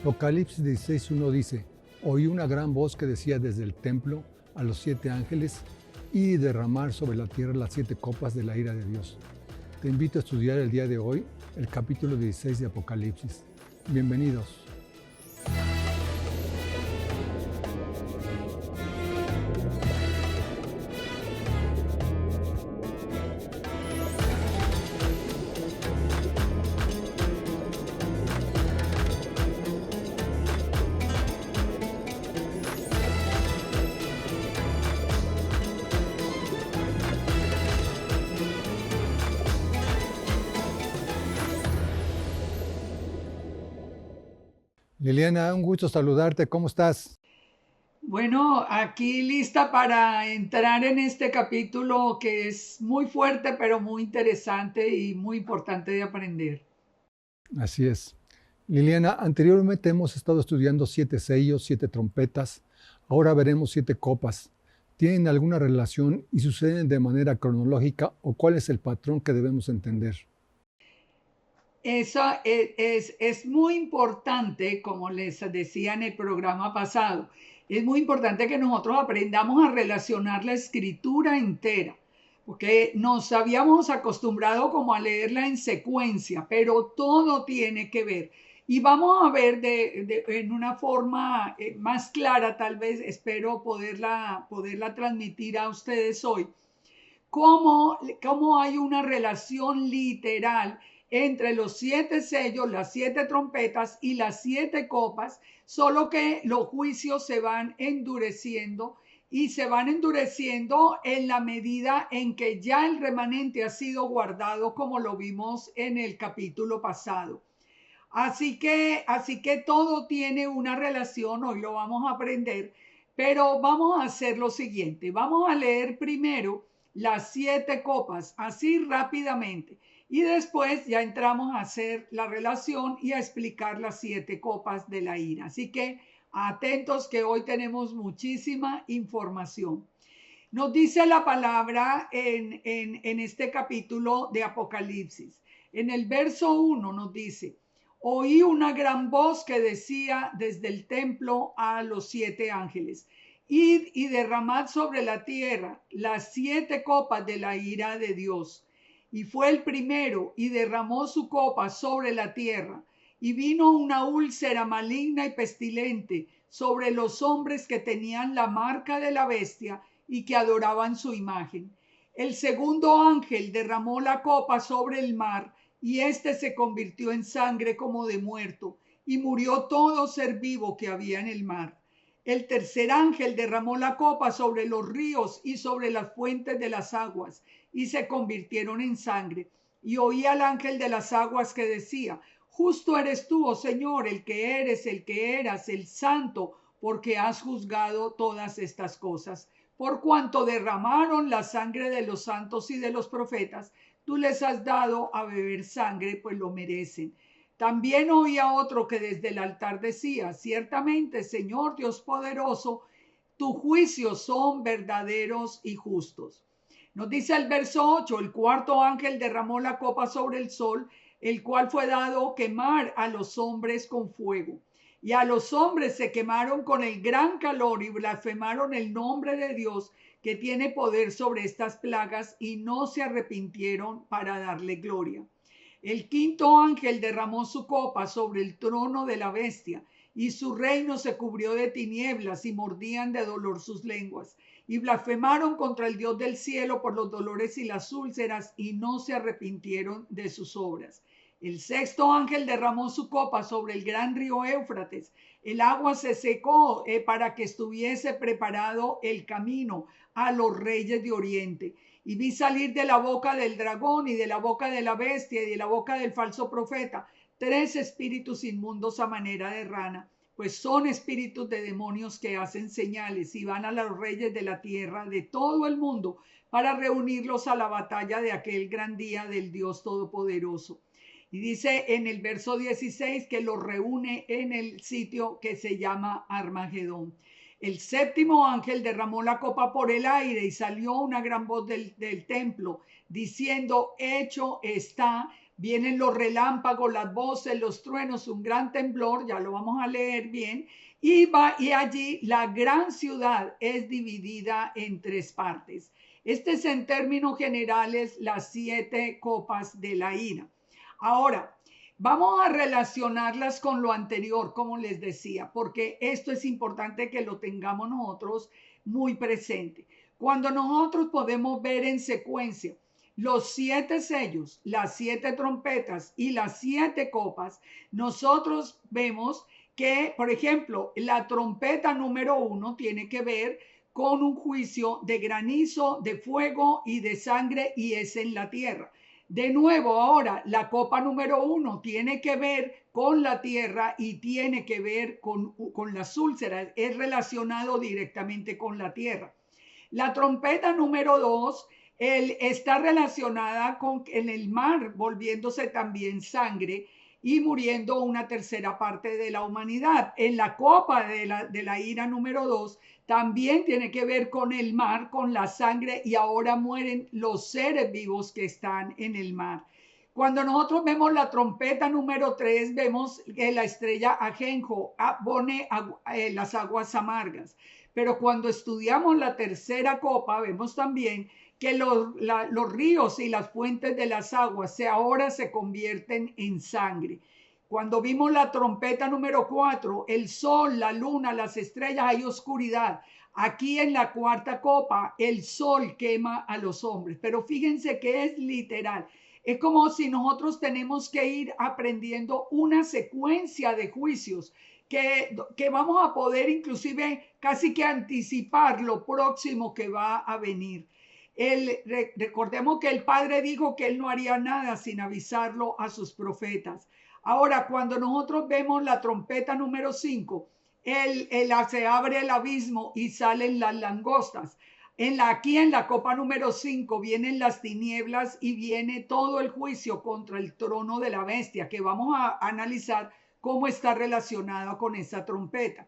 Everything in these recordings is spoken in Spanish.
Apocalipsis 16:1 dice: oí una gran voz que decía desde el templo a los 7 ángeles: y derramar sobre la tierra las 7 copas de la ira de Dios. Te invito a estudiar el día de hoy el capítulo 16 de Apocalipsis. Bienvenidos. Liliana, un gusto saludarte. ¿Cómo estás? Bueno, aquí lista para entrar en este capítulo que es muy fuerte, pero muy interesante y muy importante de aprender. Así es. Liliana, anteriormente hemos estado estudiando 7 sellos, 7 trompetas. Ahora veremos 7 copas. ¿Tienen alguna relación y suceden de manera cronológica o cuál es el patrón que debemos entender? Eso es muy importante, como les decía en el programa pasado, es muy importante que nosotros aprendamos a relacionar la escritura entera, porque nos habíamos acostumbrado como a leerla en secuencia, pero todo tiene que ver. Y vamos a ver en una forma más clara, tal vez espero poderla transmitir a ustedes hoy cómo hay una relación literal entre los 7 sellos, las 7 trompetas y las 7 copas, solo que los juicios se van endureciendo y se van endureciendo en la medida en que ya el remanente ha sido guardado, como lo vimos en el capítulo pasado. Así que todo tiene una relación, hoy lo vamos a aprender, pero vamos a hacer lo siguiente, vamos a leer primero las 7 copas, así rápidamente, y después ya entramos a hacer la relación y a explicar las 7 copas de la ira. Así que atentos que hoy tenemos muchísima información. Nos dice la palabra en este capítulo de Apocalipsis. En el verso 1 nos dice: oí una gran voz que decía desde el templo a los 7 ángeles: id y derramad sobre la tierra las 7 copas de la ira de Dios. Y fue el primero y derramó su copa sobre la tierra. Y vino una úlcera maligna y pestilente sobre los hombres que tenían la marca de la bestia y que adoraban su imagen. El segundo ángel derramó la copa sobre el mar, y éste se convirtió en sangre como de muerto, y murió todo ser vivo que había en el mar. El tercer ángel derramó la copa sobre los ríos y sobre las fuentes de las aguas, y se convirtieron en sangre. Y oí al ángel de las aguas que decía: justo eres tú, oh Señor, el que eres, el que eras, el santo, porque has juzgado todas estas cosas. Por cuanto derramaron la sangre de los santos y de los profetas, tú les has dado a beber sangre, pues lo merecen. También oía otro que desde el altar decía: ciertamente, Señor Dios poderoso, tus juicios son verdaderos y justos. Nos dice el verso 8: el cuarto ángel derramó la copa sobre el sol, el cual fue dado quemar a los hombres con fuego. Y a los hombres se quemaron con el gran calor y blasfemaron el nombre de Dios, que tiene poder sobre estas plagas, y no se arrepintieron para darle gloria. El quinto ángel derramó su copa sobre el trono de la bestia, y su reino se cubrió de tinieblas, y mordían de dolor sus lenguas. Y blasfemaron contra el Dios del cielo por los dolores y las úlceras, y no se arrepintieron de sus obras. El sexto ángel derramó su copa sobre el gran río Éufrates. El agua se secó para que estuviese preparado el camino a los reyes de Oriente. Y vi salir de la boca del dragón y de la boca de la bestia y de la boca del falso profeta 3 espíritus inmundos a manera de rana, pues son espíritus de demonios que hacen señales, y van a los reyes de la tierra de todo el mundo para reunirlos a la batalla de aquel gran día del Dios Todopoderoso. Y dice en el verso 16 que los reúne en el sitio que se llama Armagedón. El séptimo ángel derramó la copa por el aire, y salió una gran voz del templo diciendo: hecho está, vienen los relámpagos, las voces, los truenos, un gran temblor, ya lo vamos a leer bien, y allí la gran ciudad es dividida en tres partes. Este es en términos generales las 7 copas de la ira. Ahora, vamos a relacionarlas con lo anterior, como les decía, porque esto es importante que lo tengamos nosotros muy presente. Cuando nosotros podemos ver en secuencia los 7 sellos, las 7 trompetas y las 7 copas, nosotros vemos que, por ejemplo, la trompeta número 1 tiene que ver con un juicio de granizo, de fuego y de sangre, y es en la tierra. De nuevo, ahora la copa número 1 tiene que ver con la tierra y tiene que ver con las úlceras, es relacionado directamente con la tierra. La trompeta número 2 está relacionada con en el mar, volviéndose también sangre y muriendo una tercera parte de la humanidad. En la copa de la ira número 2 también tiene que ver con el mar, con la sangre, y ahora mueren los seres vivos que están en el mar. Cuando nosotros vemos la trompeta número 3, vemos que la estrella Ajenjo pone las aguas amargas. Pero cuando estudiamos la tercera copa, vemos también que los ríos y las fuentes de las aguas ahora se convierten en sangre. Cuando vimos la trompeta número 4, el sol, la luna, las estrellas, hay oscuridad. Aquí en la cuarta copa, el sol quema a los hombres. Pero fíjense que es literal. Es como si nosotros tenemos que ir aprendiendo una secuencia de juicios que vamos a poder inclusive casi que anticipar lo próximo que va a venir. Recordemos que el Padre dijo que él no haría nada sin avisarlo a sus profetas. Ahora, cuando nosotros vemos la trompeta número 5, se abre el abismo y salen las langostas. Aquí en la copa número 5 vienen las tinieblas y viene todo el juicio contra el trono de la bestia, que vamos a analizar cómo está relacionado con esa trompeta.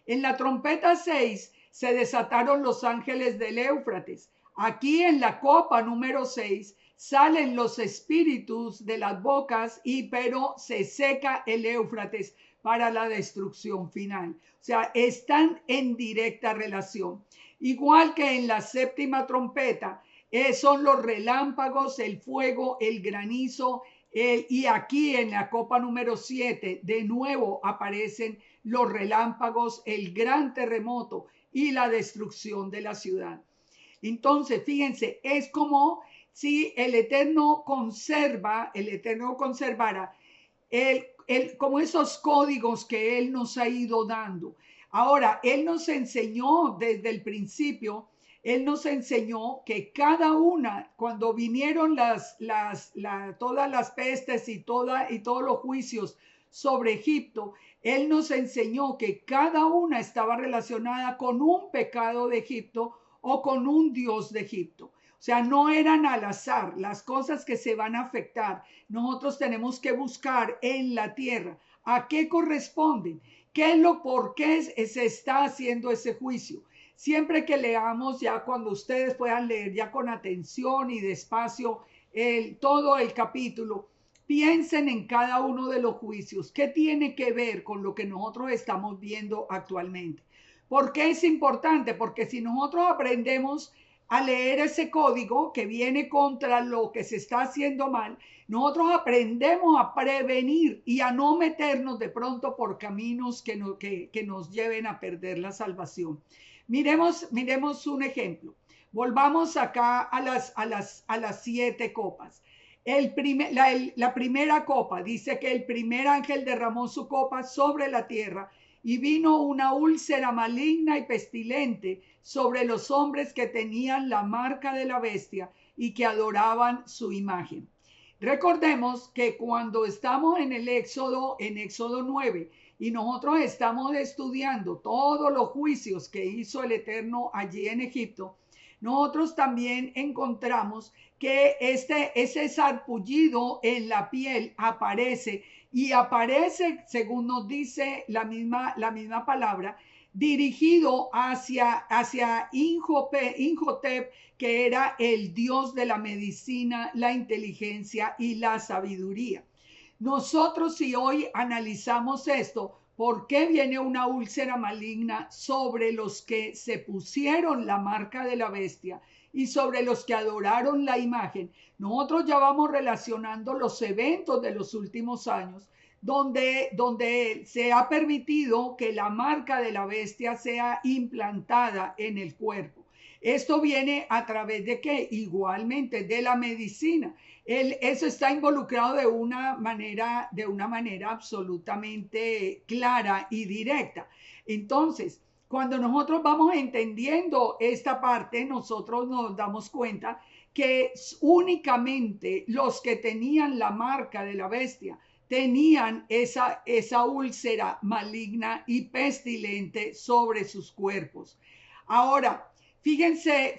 En la trompeta 6 se desataron los ángeles del Éufrates. Aquí en la copa número 6 salen los espíritus de las bocas, pero se seca el Éufrates para la destrucción final. O sea, están en directa relación. Igual que en la séptima trompeta, son los relámpagos, el fuego, el granizo, y aquí en la copa número 7, de nuevo aparecen los relámpagos, el gran terremoto y la destrucción de la ciudad. Entonces, fíjense, es como si el Eterno conservara como esos códigos que Él nos ha ido dando. Ahora, Él nos enseñó desde el principio, Él nos enseñó que cada una, cuando vinieron todas las pestes y todos los juicios sobre Egipto, Él nos enseñó que cada una estaba relacionada con un pecado de Egipto o con un dios de Egipto. O sea, no eran al azar las cosas que se van a afectar. Nosotros tenemos que buscar en la tierra a qué corresponden, por qué se está haciendo ese juicio. Siempre que leamos, ya cuando ustedes puedan leer ya con atención y despacio todo el capítulo, piensen en cada uno de los juicios. ¿Qué tiene que ver con lo que nosotros estamos viendo actualmente? ¿Por qué es importante? Porque si nosotros aprendemos a leer ese código que viene contra lo que se está haciendo mal, nosotros aprendemos a prevenir y a no meternos de pronto por caminos que nos lleven a perder la salvación. Miremos un ejemplo. Volvamos acá a las 7 copas. La primera copa dice que el primer ángel derramó su copa sobre la tierra y vino una úlcera maligna y pestilente sobre los hombres que tenían la marca de la bestia y que adoraban su imagen. Recordemos que cuando estamos en Éxodo 9, y nosotros estamos estudiando todos los juicios que hizo el Eterno allí en Egipto, nosotros también encontramos que ese sarpullido en la piel aparece, y aparece, según nos dice la misma palabra, dirigido hacia Imhotep, que era el dios de la medicina, la inteligencia y la sabiduría. Nosotros, si hoy analizamos esto, ¿por qué viene una úlcera maligna sobre los que se pusieron la marca de la bestia y sobre los que adoraron la imagen? Nosotros ya vamos relacionando los eventos de los últimos años, donde se ha permitido que la marca de la bestia sea implantada en el cuerpo. Esto viene a través de qué? Igualmente de la medicina. Eso está involucrado de una manera absolutamente clara y directa. Entonces, cuando nosotros vamos entendiendo esta parte, nosotros nos damos cuenta que únicamente los que tenían la marca de la bestia tenían esa úlcera maligna y pestilente sobre sus cuerpos. Ahora, fíjense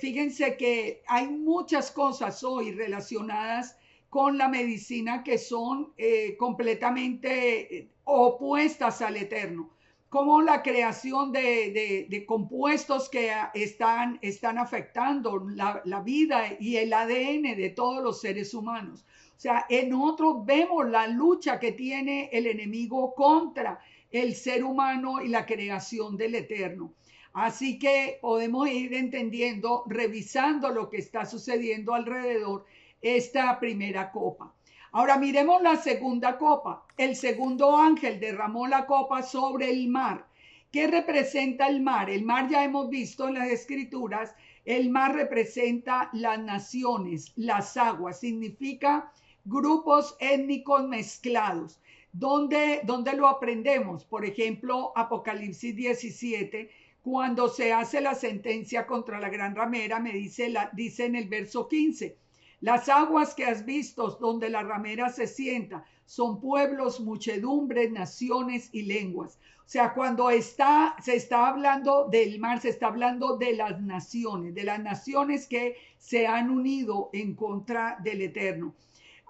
que hay muchas cosas hoy relacionadas con la medicina que son completamente opuestas al eterno, como la creación de compuestos que están afectando la vida y el ADN de todos los seres humanos. O sea, en nosotros vemos la lucha que tiene el enemigo contra el ser humano y la creación del eterno. Así que podemos ir entendiendo, revisando lo que está sucediendo alrededor esta primera copa. Ahora miremos la segunda copa. El segundo ángel derramó la copa sobre el mar. ¿Qué representa el mar? El mar, ya hemos visto en las escrituras, el mar representa las naciones, las aguas, significa grupos étnicos mezclados. ¿Dónde lo aprendemos? Por ejemplo, Apocalipsis 17, cuando se hace la sentencia contra la gran ramera, dice en el verso 15, las aguas que has visto donde la ramera se sienta son pueblos, muchedumbres, naciones y lenguas. O sea, cuando se está hablando del mar, se está hablando de las naciones que se han unido en contra del Eterno.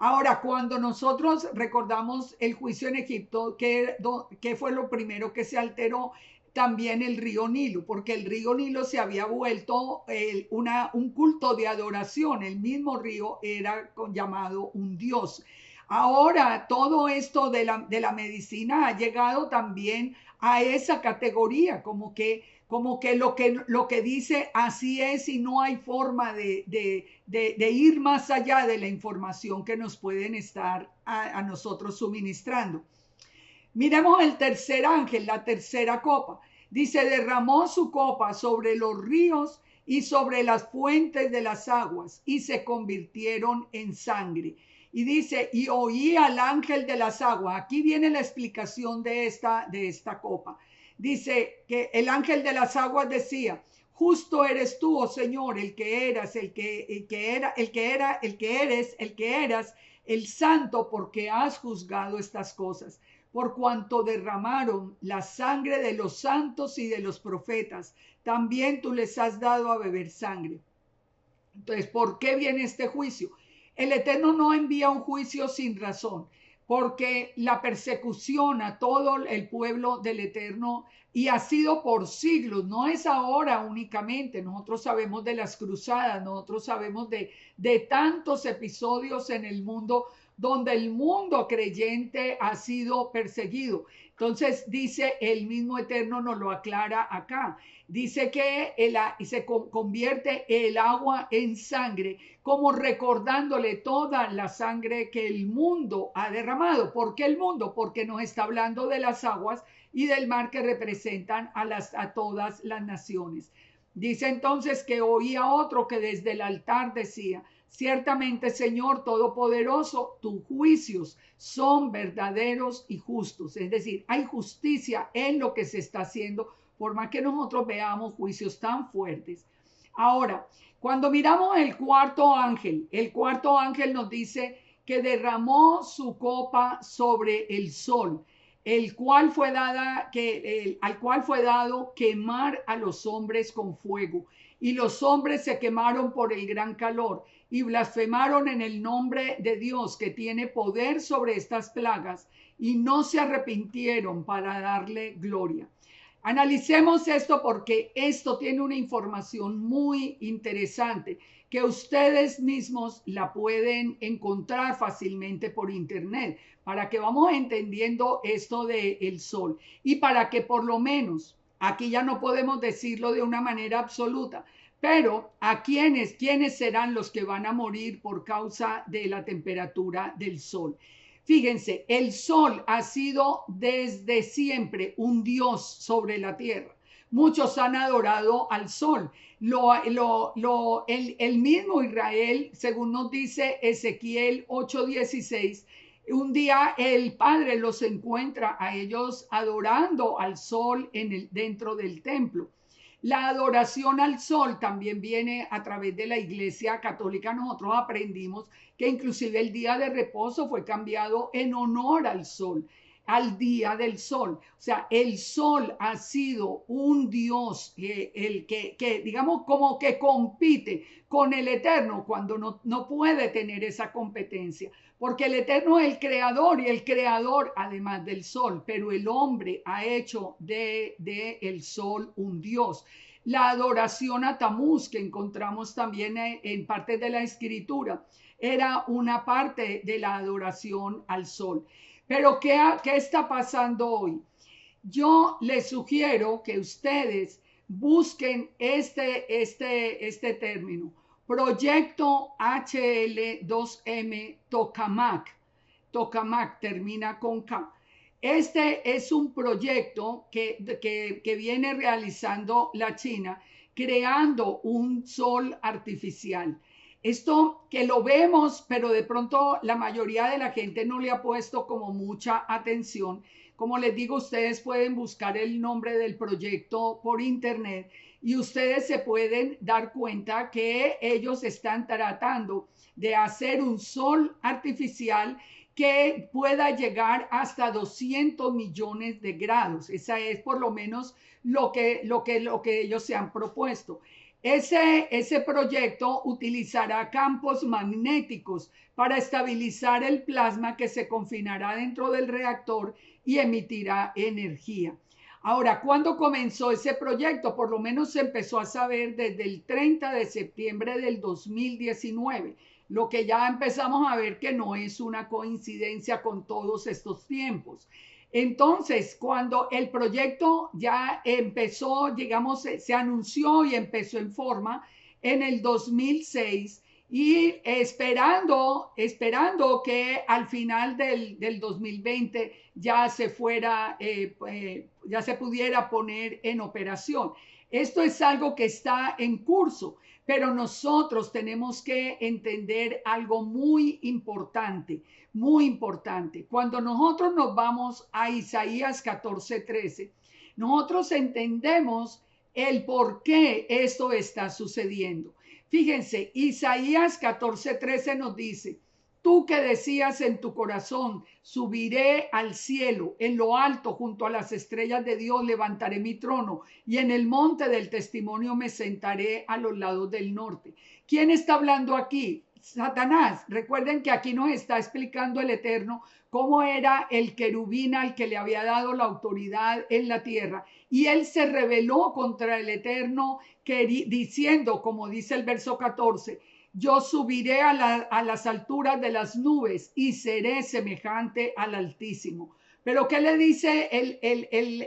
Ahora, cuando nosotros recordamos el juicio en Egipto, ¿qué fue lo primero que se alteró? También el río Nilo, porque el río Nilo se había vuelto un culto de adoración. El mismo río era llamado un dios. Ahora, todo esto de la medicina ha llegado también a esa categoría, como que lo que dice así es y no hay forma de ir más allá de la información que nos pueden estar a nosotros suministrando. Miremos el tercer ángel, la tercera copa. Dice, derramó su copa sobre los ríos y sobre las fuentes de las aguas y se convirtieron en sangre. Y dice, y oí al ángel de las aguas. Aquí viene la explicación de esta copa. Dice que el ángel de las aguas decía, justo eres tú, oh Señor, el que eras, el que eras, el santo, porque has juzgado estas cosas. Por cuanto derramaron la sangre de los santos y de los profetas, también tú les has dado a beber sangre. Entonces, ¿por qué viene este juicio? El Eterno no envía un juicio sin razón, porque la persecución a todo el pueblo del Eterno y ha sido por siglos, no es ahora únicamente. Nosotros sabemos de las cruzadas, nosotros sabemos de tantos episodios en el mundo donde el mundo creyente ha sido perseguido. Entonces dice el mismo Eterno, nos lo aclara acá. Dice que se convierte el agua en sangre, como recordándole toda la sangre que el mundo ha derramado. ¿Por qué el mundo? Porque nos está hablando de las aguas y del mar que representan a todas las naciones. Dice entonces que oía otro que desde el altar decía, ciertamente, Señor Todopoderoso, tus juicios son verdaderos y justos. Es decir, hay justicia en lo que se está haciendo, por más que nosotros veamos juicios tan fuertes. Ahora, cuando miramos el cuarto ángel nos dice que derramó su copa sobre el sol, al cual fue dado quemar a los hombres con fuego. Y los hombres se quemaron por el gran calor y blasfemaron en el nombre de Dios, que tiene poder sobre estas plagas, y no se arrepintieron para darle gloria. Analicemos esto porque esto tiene una información muy interesante que ustedes mismos la pueden encontrar fácilmente por internet para que vamos entendiendo esto del sol y para que por lo menos, aquí ya no podemos decirlo de una manera absoluta, pero a quiénes serán los que van a morir por causa de la temperatura del sol. Fíjense, el sol ha sido desde siempre un dios sobre la tierra. Muchos han adorado al sol. El mismo Israel, según nos dice Ezequiel 8:16, un día el Padre los encuentra a ellos adorando al sol dentro del templo. La adoración al sol también viene a través de la Iglesia Católica. Nosotros aprendimos que inclusive el día de reposo fue cambiado en honor al sol, al día del sol. O sea, el sol ha sido un Dios, el que, digamos, como que compite con el Eterno cuando no puede tener esa competencia. Porque el Eterno es el creador y el creador además del sol, pero el hombre ha hecho de el sol un Dios. La adoración a Tamuz que encontramos también en parte de la escritura era una parte de la adoración al sol. Pero ¿qué está pasando hoy? Yo les sugiero que ustedes busquen este término, Proyecto HL2M Tokamak. Tokamak termina con K. Este es un proyecto que viene realizando la China, creando un sol artificial. Esto que lo vemos, pero de pronto la mayoría de la gente no le ha puesto como mucha atención. Como les digo, ustedes pueden buscar el nombre del proyecto por internet y ustedes se pueden dar cuenta que ellos están tratando de hacer un sol artificial que pueda llegar hasta 200 millones de grados. Esa es por lo menos lo que ellos se han propuesto. Ese proyecto utilizará campos magnéticos para estabilizar el plasma que se confinará dentro del reactor y emitirá energía. Ahora, ¿cuándo comenzó ese proyecto? Por lo menos se empezó a saber desde el 30 de septiembre del 2019, lo que ya empezamos a ver que no es una coincidencia con todos estos tiempos. Entonces, cuando el proyecto ya empezó, digamos, se anunció y empezó en forma en el 2006 y esperando que al final del 2020 ya se fuera, ya se pudiera poner en operación. Esto es algo que está en curso, pero nosotros tenemos que entender algo muy importante, muy importante. Cuando nosotros nos vamos a Isaías 14:13, nosotros entendemos el por qué esto está sucediendo. Fíjense, Isaías 14:13 nos dice, tú que decías en tu corazón, subiré al cielo, en lo alto, junto a las estrellas de Dios, levantaré mi trono y en el monte del testimonio me sentaré a los lados del norte. ¿Quién está hablando aquí? Satanás. Recuerden que aquí nos está explicando el Eterno cómo era el querubín al que le había dado la autoridad en la tierra. Y él se rebeló contra el Eterno diciendo, como dice el verso 14, yo subiré a las alturas de las nubes y seré semejante al Altísimo. Pero ¿qué le dice el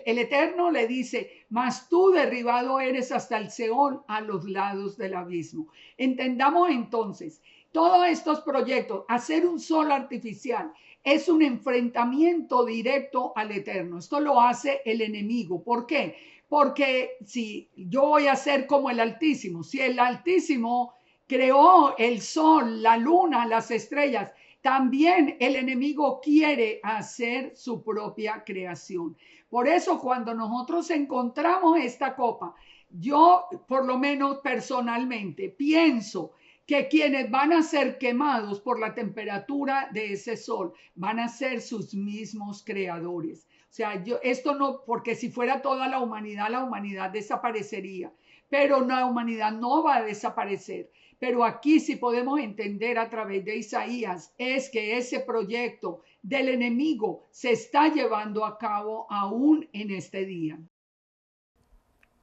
Eterno? Le dice, mas tú derribado eres hasta el Seol, a los lados del abismo. Entendamos entonces, todos estos proyectos, hacer un sol artificial, es un enfrentamiento directo al Eterno. Esto lo hace el enemigo. ¿Por qué? Porque si yo voy a ser como el Altísimo, si el Altísimo creó el sol, la luna, las estrellas, también el enemigo quiere hacer su propia creación. Por eso cuando nosotros encontramos esta copa, yo por lo menos personalmente pienso que quienes van a ser quemados por la temperatura de ese sol van a ser sus mismos creadores. O sea, esto no, porque si fuera toda la humanidad desaparecería, pero la humanidad no va a desaparecer. Pero aquí sí podemos entender a través de Isaías es que ese proyecto del enemigo se está llevando a cabo aún en este día.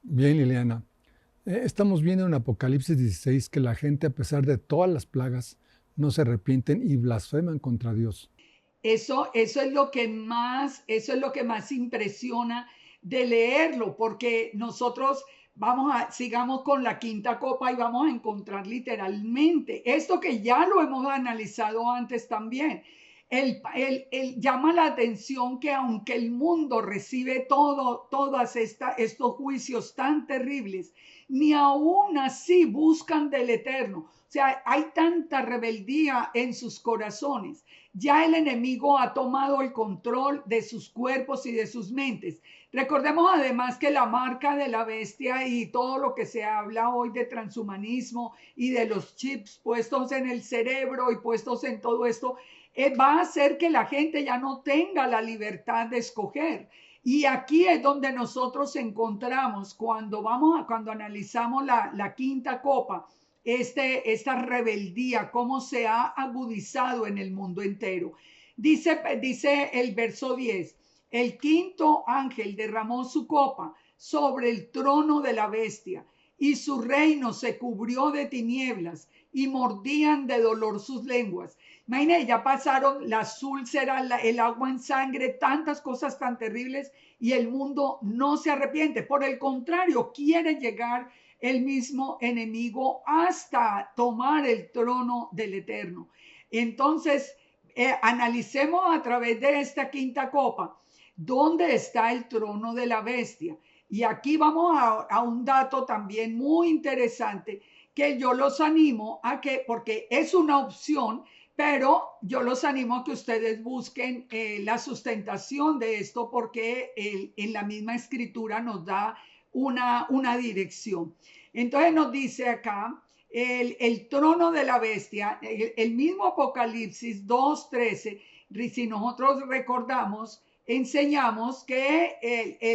Bien, Liliana. Estamos viendo en Apocalipsis 16 que la gente, a pesar de todas las plagas, no se arrepienten y blasfeman contra Dios. Eso es lo que más impresiona de leerlo, porque nosotros sigamos con la quinta copa y vamos a encontrar literalmente esto que ya lo hemos analizado antes también. Llama la atención que aunque el mundo recibe estos juicios tan terribles, ni aún así buscan del Eterno. O sea, hay tanta rebeldía en sus corazones. Ya el enemigo ha tomado el control de sus cuerpos y de sus mentes. Recordemos además que la marca de la bestia y todo lo que se habla hoy de transhumanismo y de los chips puestos en el cerebro y puestos en todo esto, va a hacer que la gente ya no tenga la libertad de escoger. Y aquí es donde nosotros encontramos cuando analizamos la quinta copa, esta rebeldía, cómo se ha agudizado en el mundo entero. Dice el verso 10, el quinto ángel derramó su copa sobre el trono de la bestia y su reino se cubrió de tinieblas y mordían de dolor sus lenguas. Imagínate, ya pasaron las úlceras, el agua en sangre, tantas cosas tan terribles y el mundo no se arrepiente. Por el contrario, quiere llegar el mismo enemigo hasta tomar el trono del Eterno. Entonces, analicemos a través de esta quinta copa dónde está el trono de la bestia. Y aquí vamos a un dato también muy interesante que yo los animo a que, porque es una opción, pero yo los animo a que ustedes busquen la sustentación de esto porque en la misma escritura nos da una dirección. Entonces nos dice acá el trono de la bestia, el mismo Apocalipsis 2:13, si nosotros recordamos, enseñamos que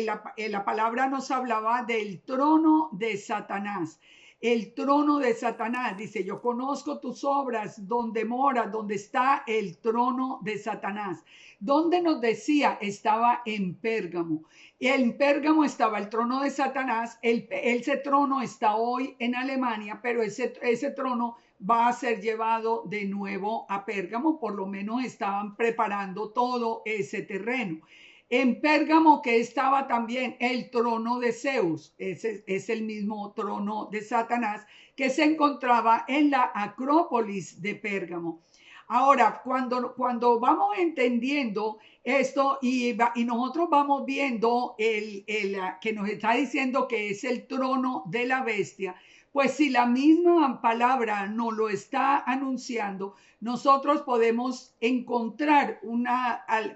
la palabra nos hablaba del trono de Satanás. El trono de Satanás, dice, yo conozco tus obras, donde mora, donde está el trono de Satanás. Donde nos decía, estaba en Pérgamo. En Pérgamo estaba el trono de Satanás, ese trono está hoy en Alemania, pero ese trono va a ser llevado de nuevo a Pérgamo, por lo menos estaban preparando todo ese terreno. En Pérgamo que estaba también el trono de Zeus, ese es el mismo trono de Satanás que se encontraba en la Acrópolis de Pérgamo. Ahora, cuando vamos entendiendo esto y nosotros vamos viendo que nos está diciendo que es el trono de la bestia, pues si la misma palabra nos lo está anunciando, nosotros podemos encontrar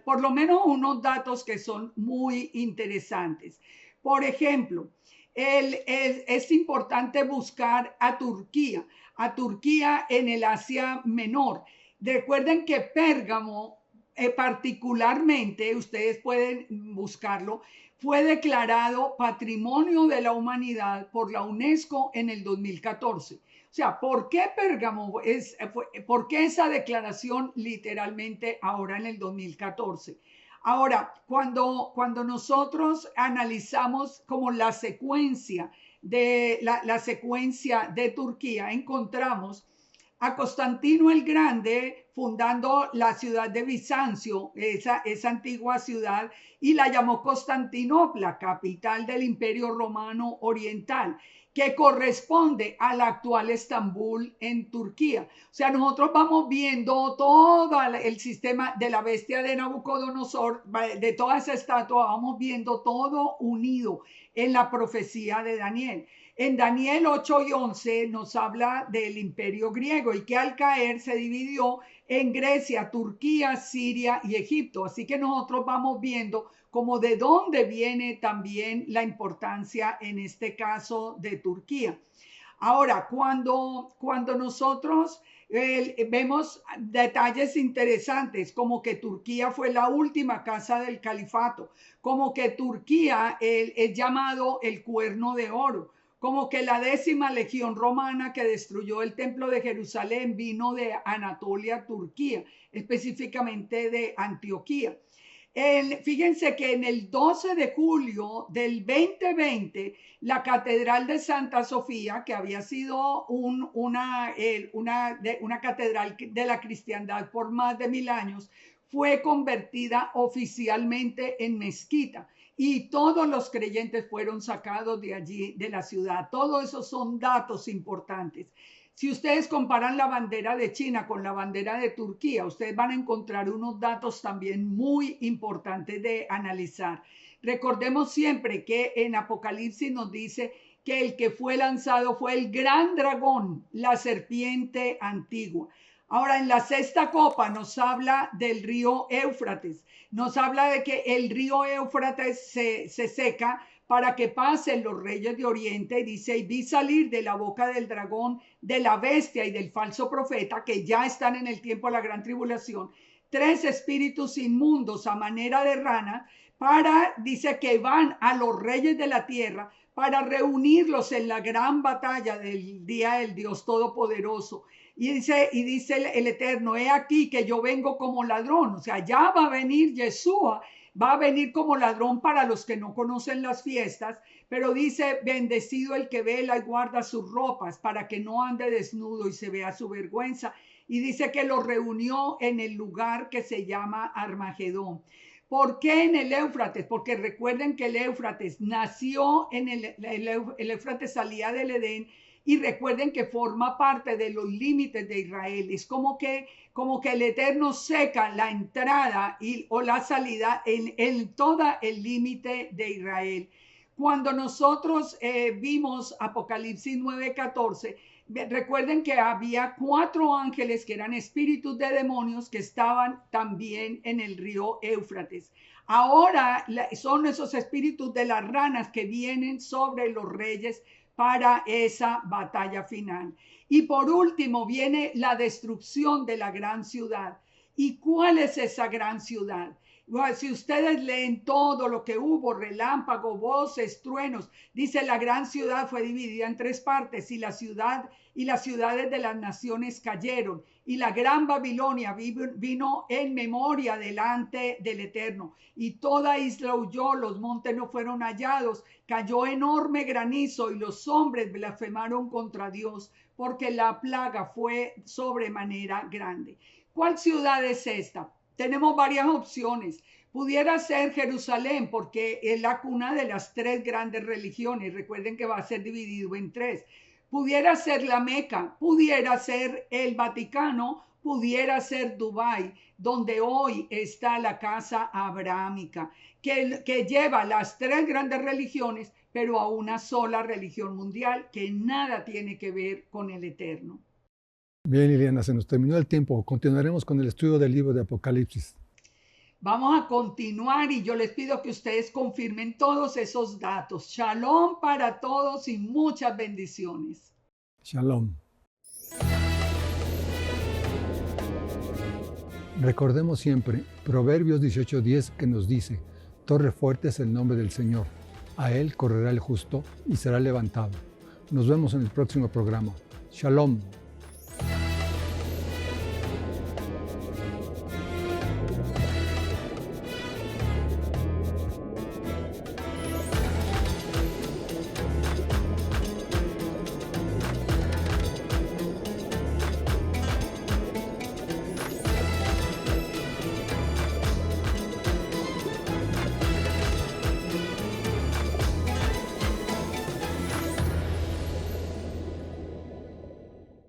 por lo menos unos datos que son muy interesantes. Por ejemplo, es importante buscar a Turquía en el Asia Menor. Recuerden que Pérgamo, particularmente, ustedes pueden buscarlo, fue declarado Patrimonio de la Humanidad por la UNESCO en el 2014. O sea, ¿por qué Pérgamo por qué esa declaración literalmente ahora en el 2014? Ahora, cuando nosotros analizamos como la secuencia la secuencia de Turquía, encontramos a Constantino el Grande fundando la ciudad de Bizancio, esa antigua ciudad, y la llamó Constantinopla, capital del Imperio Romano Oriental, que corresponde al actual Estambul en Turquía. O sea, nosotros vamos viendo todo el sistema de la bestia de Nabucodonosor, de toda esa estatua, vamos viendo todo unido en la profecía de Daniel. En Daniel 8 y 11 nos habla del imperio griego y que al caer se dividió en Grecia, Turquía, Siria y Egipto. Así que nosotros vamos viendo como de dónde viene también la importancia en este caso de Turquía. Ahora, cuando nosotros vemos detalles interesantes, como que Turquía fue la última casa del califato, como que Turquía es llamado el cuerno de oro, como que la 10ª legión romana que destruyó el templo de Jerusalén vino de Anatolia, Turquía, específicamente de Antioquía. Fíjense que en el 12 de julio del 2020, la Catedral de Santa Sofía, que había sido una catedral de la cristiandad por más de 1000 años, fue convertida oficialmente en mezquita y todos los creyentes fueron sacados de allí, de la ciudad. Todos esos son datos importantes. Si ustedes comparan la bandera de China con la bandera de Turquía, ustedes van a encontrar unos datos también muy importantes de analizar. Recordemos siempre que en Apocalipsis nos dice que el que fue lanzado fue el gran dragón, la serpiente antigua. Ahora, en la sexta copa nos habla del río Éufrates, nos habla de que el río Éufrates se seca para que pasen los reyes de Oriente, y dice, y vi salir de la boca del dragón, de la bestia y del falso profeta, que ya están en el tiempo de la gran tribulación, 3 espíritus inmundos a manera de rana, dice que van a los reyes de la tierra para reunirlos en la gran batalla del día del Dios Todopoderoso. Y dice el Eterno, he aquí que yo vengo como ladrón. O sea, ya va a venir Yeshua, va a venir como ladrón para los que no conocen las fiestas, pero dice, bendecido el que vela y guarda sus ropas para que no ande desnudo y se vea su vergüenza. Y dice que lo reunió en el lugar que se llama Armagedón. ¿Por qué en el Éufrates? Porque recuerden que el Éufrates nació el Éufrates salía del Edén, y recuerden que forma parte de los límites de Israel. Es como que el Eterno seca la entrada o la salida en todo el límite de Israel. Cuando nosotros vimos Apocalipsis 9:14, recuerden que había 4 ángeles que eran espíritus de demonios que estaban también en el río Éufrates. Ahora son esos espíritus de las ranas que vienen sobre los reyes para esa batalla final. Y por último viene la destrucción de la gran ciudad. ¿Y cuál es esa gran ciudad? Bueno, si ustedes leen todo lo que hubo, relámpago, voces, truenos, dice la gran ciudad fue dividida en 3 partes y las ciudades de las naciones cayeron y la gran Babilonia vino en memoria delante del Eterno y toda isla huyó, los montes no fueron hallados, cayó enorme granizo y los hombres blasfemaron contra Dios porque la plaga fue sobremanera grande. ¿Cuál ciudad es esta? Tenemos varias opciones. Pudiera ser Jerusalén porque es la cuna de las 3 grandes religiones. Recuerden que va a ser dividido en 3. Pudiera ser la Meca, pudiera ser el Vaticano, pudiera ser Dubái, donde hoy está la casa abrahámica, que lleva las 3 grandes religiones, pero a una sola religión mundial que nada tiene que ver con el Eterno. Bien, Liliana, se nos terminó el tiempo. Continuaremos con el estudio del libro de Apocalipsis. Vamos a continuar y yo les pido que ustedes confirmen todos esos datos. Shalom para todos y muchas bendiciones. Shalom. Recordemos siempre Proverbios 18:10 que nos dice, torre fuerte es el nombre del Señor. A él correrá el justo y será levantado. Nos vemos en el próximo programa. Shalom.